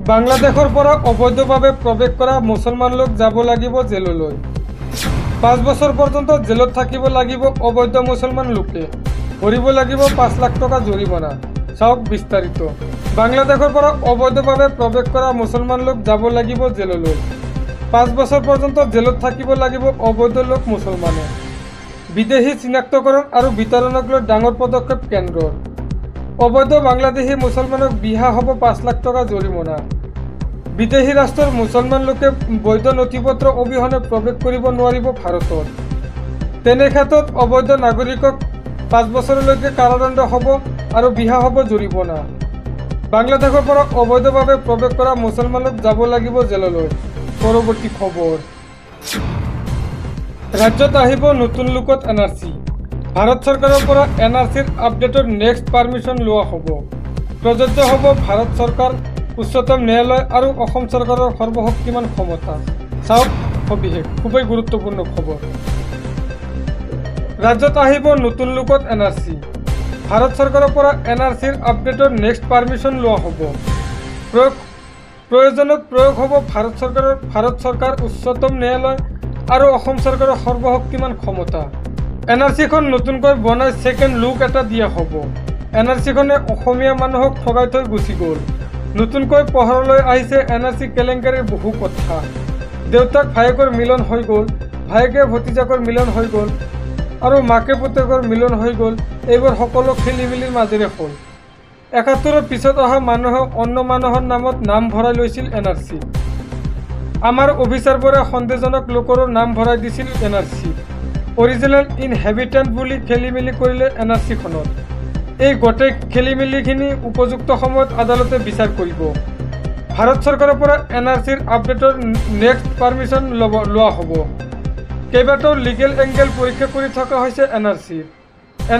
বাংলাদেশৰ পৰা অবৈধভাৱে প্ৰৱেশ কৰা মুছলমান লোক যাব লাগিব জেললৈ। 5 বছৰ পৰ্যন্ত জেলত থাকিব লাগিব অবৈধ মুছলমান লোকে, ভৰিব লাগিব 5 লাখ টকা জৰিমনা। চাওক বিস্তাৰিত। বাংলাদেশৰ পৰা অবৈধভাৱে প্ৰৱেশ কৰা মুছলমান লোক যাব লাগিব জেললৈ। 5 বছৰ পৰ্যন্ত জেলত থাকিব লাগিব অবৈধ লোক মুছলমানে। বিদেশী চিনাক্তকৰণ আৰু বিতৰণক লৈ ডাঙৰ পদক্ষেপ কেন্দ্ৰৰ। অবৈধ বাংলাদেশী মুছলমানক বিহা হ'ব 5 লাখ টকা জৰিমনা। বিদেশী ৰাষ্ট্ৰৰ মুছলমান লোকে বৈধ নথিপত্ৰ অবিহনে প্ৰৱেশ কৰিব নোৱাৰিব ভাৰতত। তেনে ক্ষেত্ৰত অবৈধ নাগৰিকক 5 বছৰলৈকে কাৰাদণ্ড হ'ব আৰু বিহা হ'ব জৰিমনা। বাংলাদেশৰ পৰা অবৈধভাৱে প্ৰৱেশ কৰা মুছলমান লোক যাব লাগিব জেললৈ। পৰৱৰ্তী খবৰ। ৰাজ্যত আহিব নতুন লোকত NRC। ভাৰত চৰকাৰৰ পৰা NRCৰ আপডেটৰ নেক্সট পাৰ্মিশ্যন লোৱা হ'ব। প্ৰযোজ্য হ'ব ভাৰত চৰকাৰ, উচ্চতম ন্যায়ালয় আৰু অসম চৰকাৰৰ সৰ্বশক্তিমান ক্ষমতা। চাওক সবিশেষ, খুবেই গুৰুত্বপূৰ্ণ খবৰ। ৰাজ্যত আহিব নতুন লোকত NRC। ভাৰত চৰকাৰৰ পৰা NRCৰ আপডেটৰ নেক্সট পাৰ্মিশ্যন লোৱা হ'ব। প্ৰয়োজনত প্ৰয়োগ হ'ব ভাৰত চৰকাৰ, উচ্চতম ন্যায়ালয় আৰু অসম চৰকাৰৰ সৰ্বশক্তিমান ক্ষমতা। NRCখন নতুনকৈ বনাই ছেকেণ্ড লুক এটা দিয়া হ'ব। NRCখনে অসমীয়া মানুহক ঠগাই থৈ গুচি গ'ল। নতুনকৈ পোহৰলৈ আহিছে NRC কেলেংকাৰীৰ বহু কথা। দেউতাক ভায়েকৰ মিলন হৈ গ'ল, ভায়েকে ভতিজাকৰ মিলন হৈ গ'ল আৰু মাকে পুতেকৰ মিলন হৈ গ'ল। এইবোৰ সকলো খেলিমেলিৰ মাজেৰে হ'ল। 71ৰ পিছত অহা মানুহে অন্য মানুহৰ নামত নাম ভৰাই লৈছিল NRC। আমাৰ অফিচাৰবোৰে সন্দেহজনক লোকৰো নাম ভৰাই দিছিল NRC। অৰিজিনেল ইনহেবিটেণ্ট বুলি খেলিমেলি কৰিলে NRCখনত। এই গোটেই খেলিমেলিখিনি উপযুক্ত সময়ত আদালতে বিচাৰ কৰিব। ভাৰত চৰকাৰৰ পৰা NRCৰ আপডেটৰ নেক্সট পাৰ্মিশ্যন লোৱা হ'ব। কেইবাটাও লিগেল এংগেল পৰীক্ষা কৰি থকা হৈছে NRCৰ।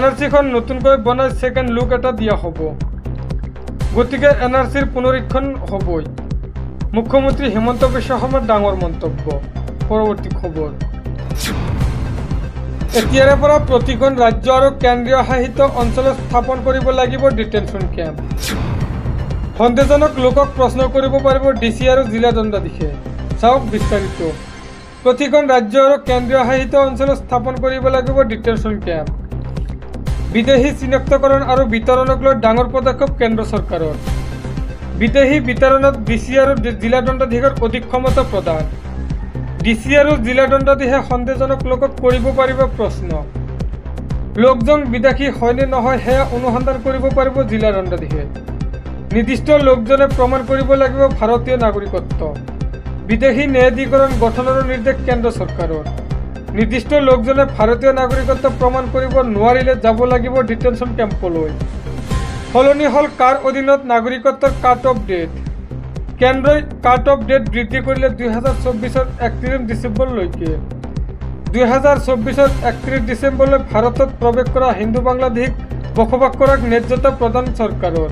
NRCখন নতুনকৈ বনাই ছেকেণ্ড লুক এটা দিয়া হ'ব। গতিকে NRCৰ পুনৰীক্ষণ হ'বই। মুখ্যমন্ত্ৰী হিমন্ত বিশ্ব শৰ্মাৰ ডাঙৰ মন্তব্য। পৰৱৰ্তী খবৰ। এতিয়াৰে পৰা প্ৰতিখন ৰাজ্য আৰু কেন্দ্ৰীয় শাসিত অঞ্চলত স্থাপন কৰিব লাগিব ডিটেনশ্যন কেম্প। সন্দেহজনক লোকক প্ৰশ্ন কৰিব পাৰিব DC আৰু জিলা দণ্ডাধীশে। চাওক বিস্তাৰিত। প্ৰতিখন ৰাজ্য আৰু কেন্দ্ৰীয় শাসিত অঞ্চলত স্থাপন কৰিব লাগিব ডিটেনশ্যন কেম্প। বিদেশী চিনাক্তকৰণ আৰু বিতৰণক লৈ ডাঙৰ পদক্ষেপ কেন্দ্ৰ চৰকাৰৰ। বিদেশী বিতৰণত DC আৰু জিলা দণ্ডাধীশৰ অধিক ক্ষমতা প্ৰদান। DC আৰু জিলা দণ্ডাধীশে সন্দেহজনক লোকক কৰিব পাৰিব প্ৰশ্ন। লোকজন বিদেশী হয়নে নহয় সেয়া অনুসন্ধান কৰিব পাৰিব জিলা দণ্ডাধীশে। নিৰ্দিষ্ট লোকজনে প্ৰমাণ কৰিব লাগিব ভাৰতীয় নাগৰিকত্ব। বিদেশী ন্যায়াধিকৰণ গঠনৰ নিৰ্দেশ কেন্দ্ৰ চৰকাৰৰ। নিৰ্দিষ্ট লোকজনে ভাৰতীয় নাগৰিকত্ব প্ৰমাণ কৰিব নোৱাৰিলে যাব লাগিব ডিটেনশ্যন কেম্পলৈ। সলনি হ'ল কাৰ অধীনত নাগৰিকত্বৰ কাট অফ ডেট। কেন্দ্ৰই কাট অফ ডেট বৃদ্ধি কৰিলে 2024ৰ 31 ডিচেম্বৰলৈকে। 2024ৰ 31 ডিচেম্বৰলৈ ভাৰতত প্ৰৱেশ কৰা হিন্দু বাংলাদেশীক বসবাস কৰাক ন্যায্যতা প্ৰদান চৰকাৰৰ।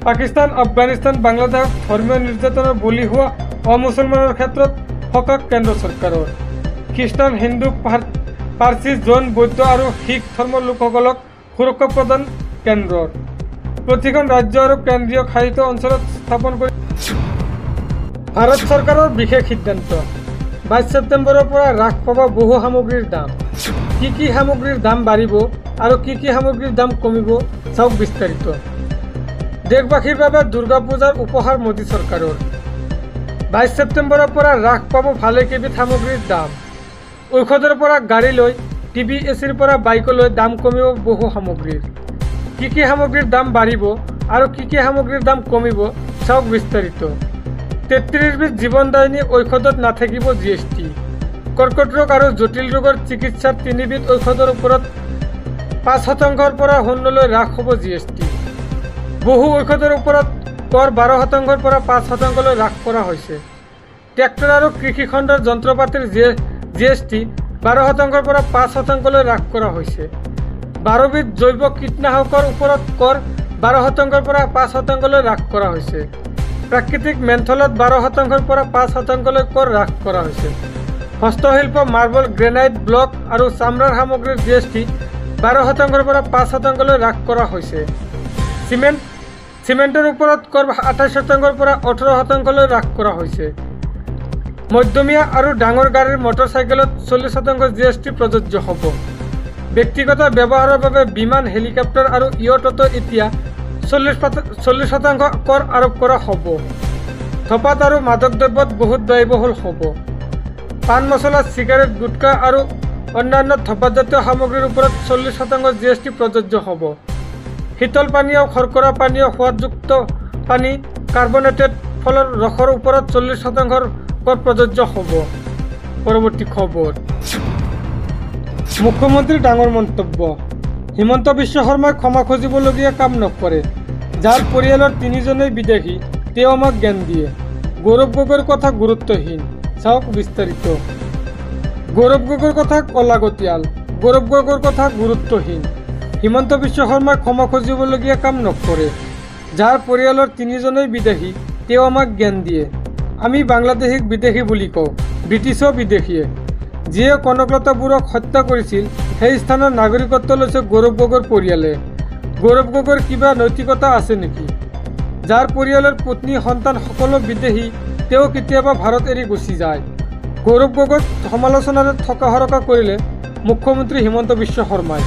পাকিস্তান, আফগানিস্তান, বাংলাদেশক ধৰ্মীয় নিৰ্যাতনৰ বলি হোৱা অমুছলমানৰ ক্ষেত্ৰত সকাহ কেন্দ্ৰ চৰকাৰৰ। খ্ৰীষ্টান, হিন্দু, পাৰ্চী, জৈন, বৌদ্ধ আৰু শিখ ধৰ্মৰ লোকসকলক সুৰক্ষা প্ৰদান কেন্দ্ৰৰ। প্ৰতিখন ৰাজ্য আৰু কেন্দ্ৰীয় শাসিত অঞ্চলত স্থাপন কৰি ভাৰত চৰকাৰৰ বিশেষ সিদ্ধান্ত। 22 ছেপ্টেম্বৰৰ পৰা হ্ৰাস পাব বহু সামগ্ৰীৰ দাম। কি সামগ্ৰীৰ দাম বাঢ়িব আৰু কি সামগ্ৰীৰ দাম কমিব, চাওক বিস্তাৰিত। দেশবাসীৰ বাবে দুৰ্গা পূজাৰ উপহাৰ মোদী চৰকাৰৰ। 22 ছেপ্টেম্বৰৰ পৰা হ্ৰাস পাব ভালেকেইবিধ সামগ্ৰীৰ দাম। ঔষধৰ পৰা গাড়ীলৈ, TV AC-ৰ পৰা বাইকলৈ দাম কমিব বহু সামগ্ৰীৰ। কি সামগ্ৰীৰ দাম বাঢ়িব আৰু কি সামগ্ৰীৰ দাম কমিব, চাওক বিস্তাৰিত। 33 বিধ জীৱনদায়িনী ঔষধত নাথাকিব GST। কৰ্কট ৰোগ আৰু জটিল ৰোগৰ চিকিৎসাৰ 3 বিধ ঔষধৰ ওপৰত 5% পৰা 0লৈ হ্ৰাস হ'ব GST। বহু ঔষধৰ ওপৰত কৰ 12% পৰা 5%লৈ হ্ৰাস কৰা হৈছে। ট্ৰেক্টৰ আৰু কৃষি খণ্ডৰ যন্ত্ৰপাতিৰ GST 12% পৰা 5%লৈ হ্ৰাস কৰা হৈছে। 12 বিধ জৈৱ কীটনাশকৰ ওপৰত কৰ 12% পৰা 5%লৈ হ্ৰাস কৰা হৈছে। প্ৰাকৃতিক মেন্থলত 12% পৰা 5%লৈ কৰ হ্ৰাস কৰা হৈছে। হস্তশিল্প, মাৰ্বল, গ্ৰেনাইট, ব্লক আৰু চামৰাৰ সামগ্ৰীৰ GST 12% পৰা 5%লৈ হ্ৰাস কৰা হৈছে। চিমেণ্টৰ ওপৰত কৰ 28% পৰা 18% হ্ৰাস কৰা হৈছে। মধ্যমীয়া আৰু ডাঙৰ গাড়ীৰ মটৰচাইকেলত 40% GST প্ৰযোজ্য হ'ব। ব্যক্তিগত ব্যৱহাৰৰ বাবে বিমান, হেলিকপ্টাৰ আৰু ইয়টতো এতিয়া 40% কৰ আৰোপ কৰা হ'ব। ধঁপাত আৰু মাদক দ্ৰব্যত বহুত ব্যয়বহুল হ'ব। পান মছলা, চিগাৰেট, গুটখা আৰু অন্যান্য ধঁপাতজাতীয় সামগ্ৰীৰ ওপৰত 40% GST প্ৰযোজ্য হ'ব। শীতল পানীয়, শৰ্কৰা পানীয়, সোৱাদযুক্ত পানী, কাৰ্বনেটেড ফলৰ ৰসৰ ওপৰত 40% কৰ প্ৰযোজ্য হ'ব। পৰৱৰ্তী খবৰ। মুখ্যমন্ত্ৰীৰ ডাঙৰ মন্তব্য। হিমন্ত বিশ্ব শৰ্মাই ক্ষমা খুজিবলগীয়া কাম নকৰে। যাৰ পৰিয়ালৰ 3জনেই বিদেশী, তেওঁ আমাক জ্ঞান দিয়ে। গৌৰৱ গগৈৰ কথা গুৰুত্বহীন। চাওক বিস্তাৰিত। গৌৰৱ গগৈৰ কথা অলাগতিয়াল। গৌৰৱ গগৈৰ কথা গুৰুত্বহীন। হিমন্ত বিশ্ব শৰ্মাই ক্ষমা খুজিবলগীয়া কাম নকৰে। যাৰ পৰিয়ালৰ 3জনেই বিদেশী, তেওঁ আমাক জ্ঞান দিয়ে। আমি বাংলাদেশীক বিদেশী বুলি কওঁ, ব্ৰিটিছও বিদেশীয়ে। যিয়ে কনকলতা বৰুৱাক হত্যা কৰিছিল, সেই স্থানৰ নাগৰিকত্ব লৈছে গৌৰৱ গগৈৰ পৰিয়ালে। গৌৰৱ গগৈৰ কিবা নৈতিকতা আছে নেকি? যাৰ পৰিয়ালৰ পত্নী, সন্তান সকলো বিদেশী, তেওঁ কেতিয়াবা ভাৰত এৰি গুচি যায়। গৌৰৱ গগৈক সমালোচনাৰে থকা সৰকা কৰিলে মুখ্যমন্ত্ৰী হিমন্ত বিশ্ব শৰ্মাই।